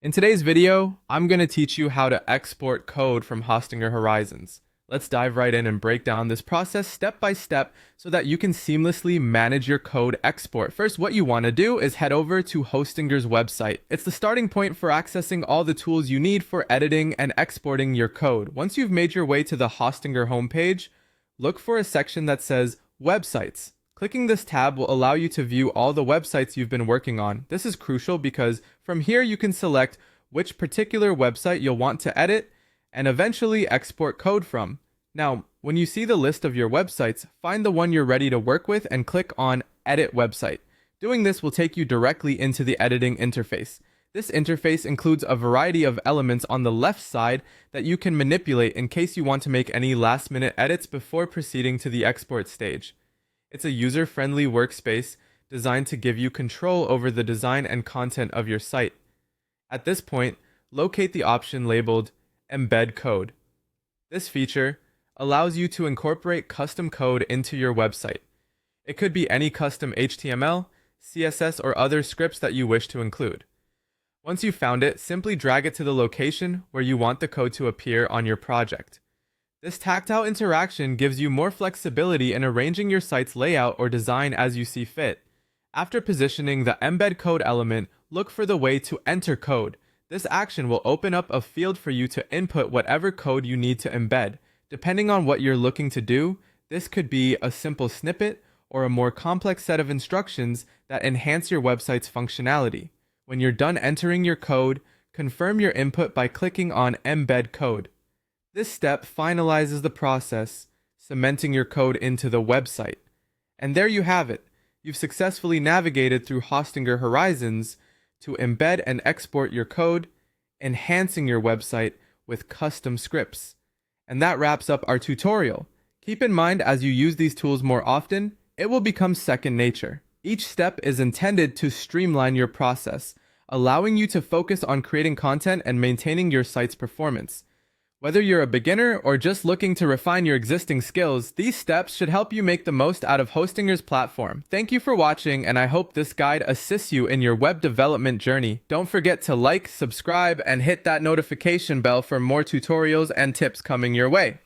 In today's video, I'm going to teach you how to export code from Hostinger Horizons. Let's dive right in and break down this process step by step so that you can seamlessly manage your code export. First, what you want to do is head over to Hostinger's website. It's the starting point for accessing all the tools you need for editing and exporting your code. Once you've made your way to the Hostinger homepage, look for a section that says Websites. Clicking this tab will allow you to view all the websites you've been working on. This is crucial because from here you can select which particular website you'll want to edit and eventually export code from. Now, when you see the list of your websites, find the one you're ready to work with and click on Edit Website. Doing this will take you directly into the editing interface. This interface includes a variety of elements on the left side that you can manipulate in case you want to make any last-minute edits before proceeding to the export stage. It's a user-friendly workspace designed to give you control over the design and content of your site. At this point, locate the option labeled Embed Code. This feature allows you to incorporate custom code into your website. It could be any custom HTML, CSS, or other scripts that you wish to include. Once you've found it, simply drag it to the location where you want the code to appear on your project. This tactile interaction gives you more flexibility in arranging your site's layout or design as you see fit. After positioning the embed code element, look for the way to enter code. This action will open up a field for you to input whatever code you need to embed. Depending on what you're looking to do, this could be a simple snippet or a more complex set of instructions that enhance your website's functionality. When you're done entering your code, confirm your input by clicking on Embed Code. This step finalizes the process, cementing your code into the website. And there you have it. You've successfully navigated through Hostinger Horizons to embed and export your code, enhancing your website with custom scripts. And that wraps up our tutorial. Keep in mind, as you use these tools more often, it will become second nature. Each step is intended to streamline your process, allowing you to focus on creating content and maintaining your site's performance. Whether you're a beginner or just looking to refine your existing skills, these steps should help you make the most out of Hostinger's platform. Thank you for watching, and I hope this guide assists you in your web development journey. Don't forget to like, subscribe, and hit that notification bell for more tutorials and tips coming your way.